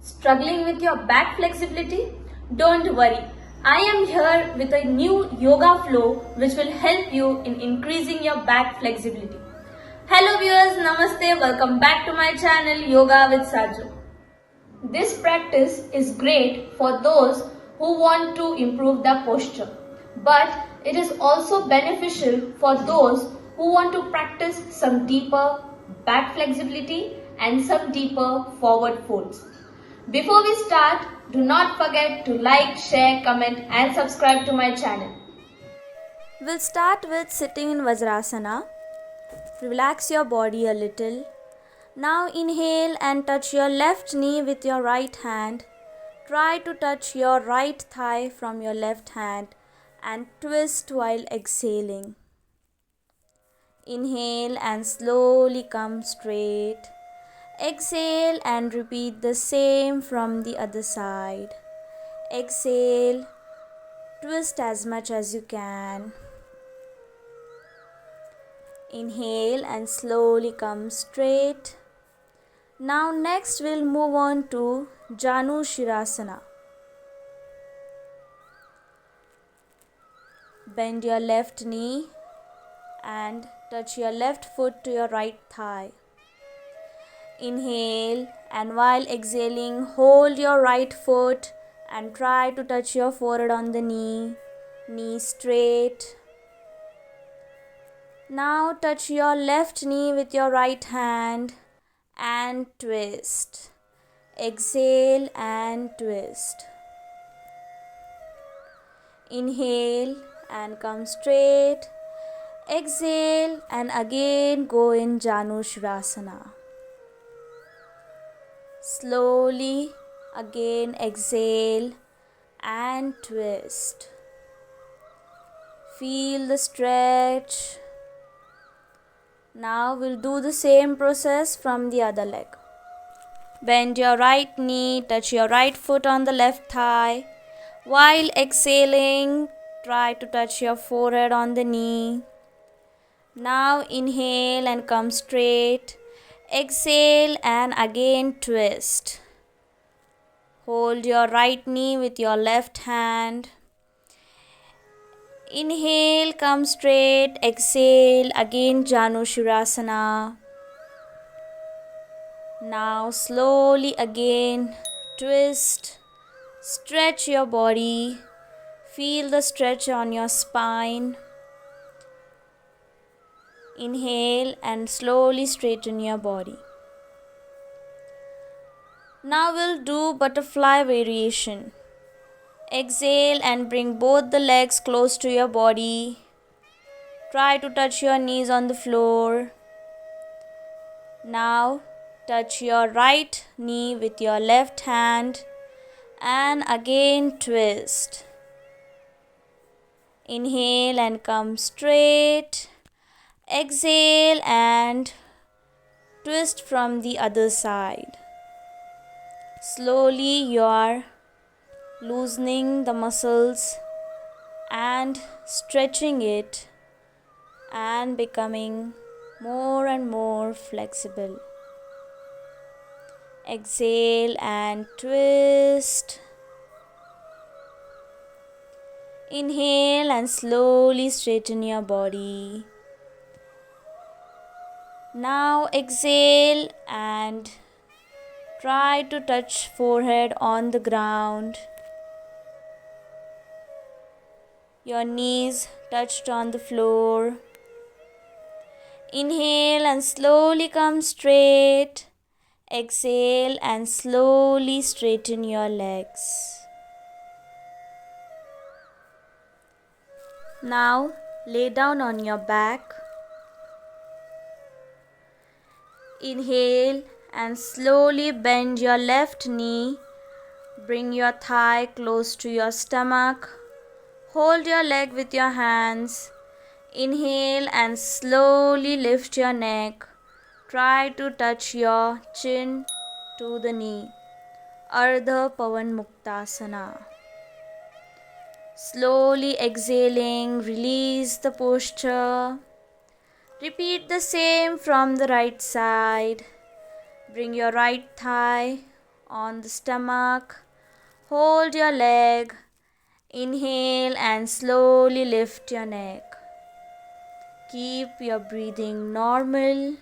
Struggling with your back flexibility? Don't worry. I am here with a new yoga flow which will help you in increasing your back flexibility. Hello viewers, namaste, welcome back to my channel Yoga with Sajo. This practice is great for those who want to improve their posture, but it is also beneficial for those who want to practice some deeper back flexibility and some deeper forward folds. Before we start, do not forget to like, share, comment and subscribe to my channel. We'll start with sitting in VAJRASANA. Relax your body a little. Now inhale and touch your left knee with your right hand. Try to touch your right thigh from your left hand and twist while exhaling. Inhale and slowly come straight. Exhale and repeat the same from the other side. Exhale, twist as much as you can. Inhale and slowly come straight. Now next we'll move on to JANUSHIRASANA. Bend your left knee and touch your left foot to your right thigh. Inhale and while exhaling, hold your right foot and try to touch your forehead on the knee. Knee straight. Now touch your left knee with your right hand and twist. Exhale and twist. Inhale and come straight. Exhale and again go in JANUSHIRASANA. Slowly again exhale and twist. Feel the stretch. Now we'll do the same process from the other leg. Bend your right knee, touch your right foot on the left thigh. While exhaling, try to touch your forehead on the knee. Now inhale and come straight. Exhale and again twist. Hold your right knee with your left hand. Inhale, come straight. Exhale, again JANUSHIRASANA. Now slowly again twist. Stretch your body. Feel the stretch on your spine. Inhale and slowly straighten your body. Now we'll do butterfly variation. Exhale and bring both the legs close to your body. Try to touch your knees on the floor. Now touch your right knee with your left hand and again twist. Inhale and come straight. Exhale and twist from the other side. Slowly you are loosening the muscles and stretching it and becoming more and more flexible. Exhale and twist. Inhale and slowly straighten your body. Now exhale and try to touch forehead on the ground. Your knees touched on the floor. Inhale and slowly come straight. Exhale and slowly straighten your legs. Now lay down on your back. Inhale and slowly bend your left knee. Bring your thigh close to your stomach. Hold your leg with your hands. Inhale and slowly lift your neck. Try to touch your chin to the knee. ARDHA PAWANMUKTASANA. Slowly exhaling, release the posture. Repeat the same from the right side. Bring your right thigh on the stomach. Hold your leg. Inhale and slowly lift your neck. Keep your breathing normal.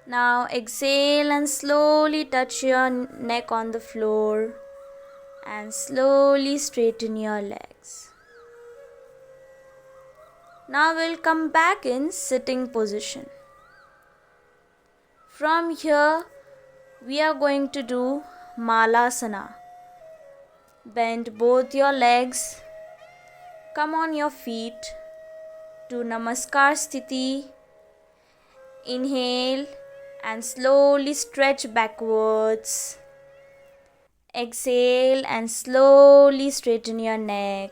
Now exhale and slowly touch your neck on the floor and slowly straighten your legs. Now we'll come back in sitting position. From here we are going to do MALASANA. Bend both your legs. Come on your feet to Namaskar Sthiti. Inhale and slowly stretch backwards. Exhale and slowly straighten your neck.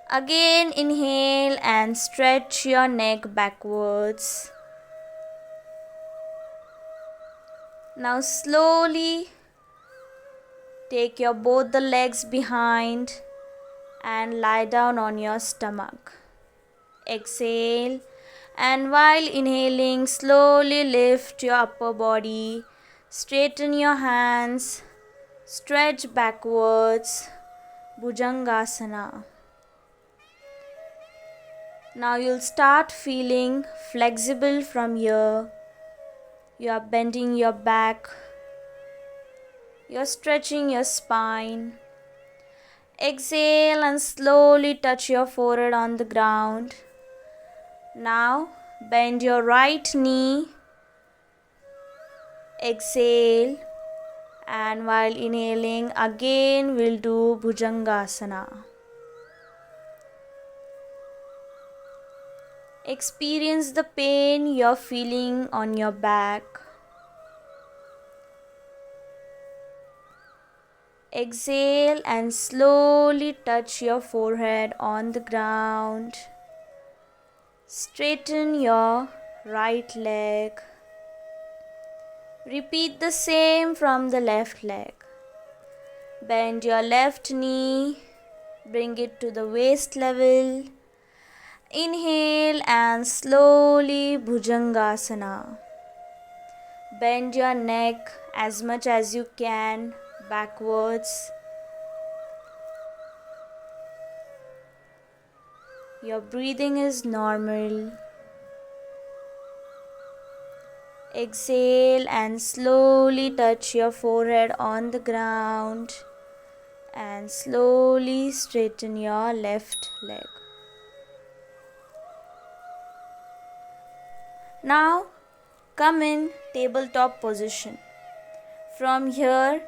Again inhale and stretch your neck backwards. Now slowly take your both the legs behind and lie down on your stomach. Exhale, and while inhaling slowly lift your upper body, straighten your hands, stretch backwards, BHUJANGASANA. Now you'll start feeling flexible from here. You are bending your back. You're stretching your spine. Exhale and slowly touch your forehead on the ground. Now bend your right knee. Exhale, and while inhaling again we'll do BHUJANGASANA. Experience the pain you're feeling on your back. Exhale and slowly touch your forehead on the ground. Straighten your right leg. Repeat the same from the left leg. Bend your left knee. Bring it to the waist level. Inhale and slowly BHUJANGASANA. Bend your neck as much as you can backwards. Your breathing is normal. Exhale and slowly touch your forehead on the ground and slowly straighten your left leg. Now come in tabletop position. From here,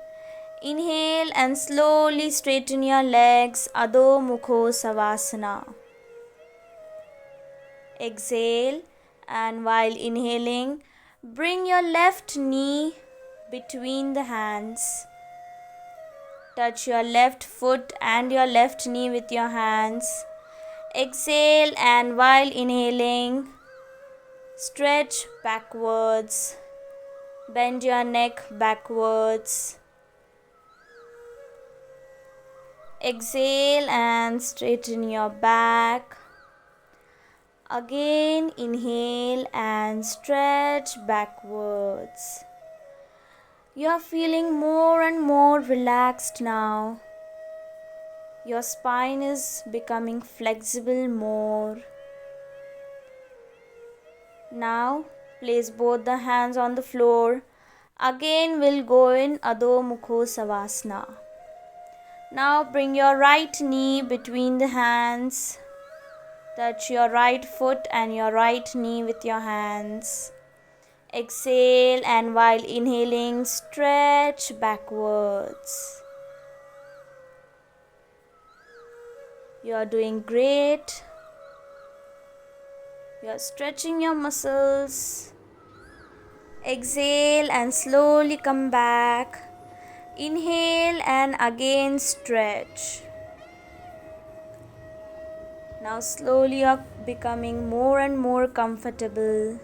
inhale and slowly straighten your legs, ADHO MUKHA SAVASANA. Exhale, and while inhaling, bring your left knee between the hands. Touch your left foot and your left knee with your hands. Exhale, and while inhaling, stretch backwards. Bend your neck backwards. Exhale and straighten your back. Again inhale and stretch backwards. You are feeling more and more relaxed now. Your spine is becoming flexible more. Now place both the hands on the floor. Again we'll go in ADHO MUKHA SAVASANA. Now bring your right knee between the hands. Touch your right foot and your right knee with your hands. Exhale, and while inhaling, stretch backwards. You are doing great. You are stretching your muscles. Exhale and slowly come back. Inhale and again stretch. Now slowly you are becoming more and more comfortable.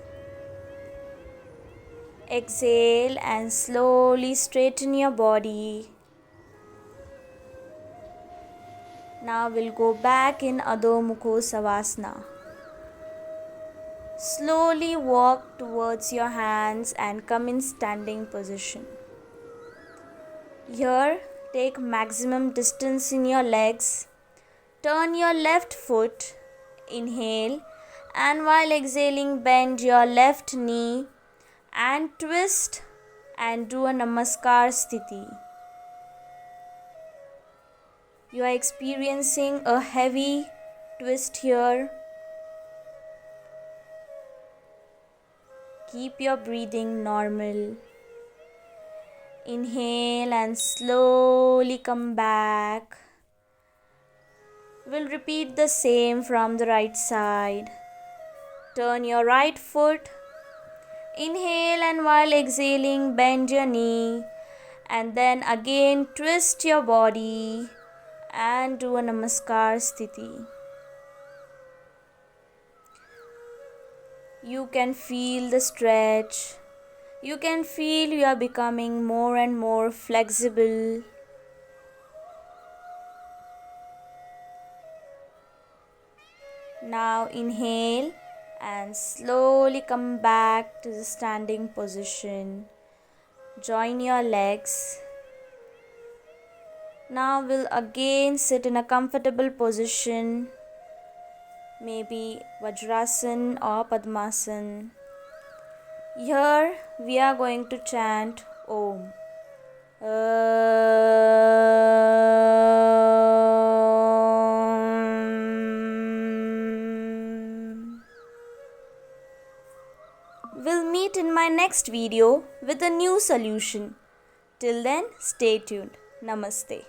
Exhale and slowly straighten your body. Now we'll go back in ADHO MUKHA SAVASANA. Slowly walk towards your hands and come in standing position. Here, take maximum distance in your legs. Turn your left foot. Inhale, and while exhaling, bend your left knee and twist and do a namaskar sthiti. You are experiencing a heavy twist here. Keep your breathing normal. Inhale and slowly come back. We'll repeat the same from the right side. Turn your right foot. Inhale, and while exhaling, bend your knee. And then again twist your body and do a namaskar sthiti. You can feel the stretch. You can feel you are becoming more and more flexible. Now inhale and slowly come back to the standing position. Join your legs. Now we'll again sit in a comfortable position, maybe VAJRASAN or Padmasana. Here we are going to chant Om. We'll meet in my next video with a new solution. Till then, stay tuned. Namaste.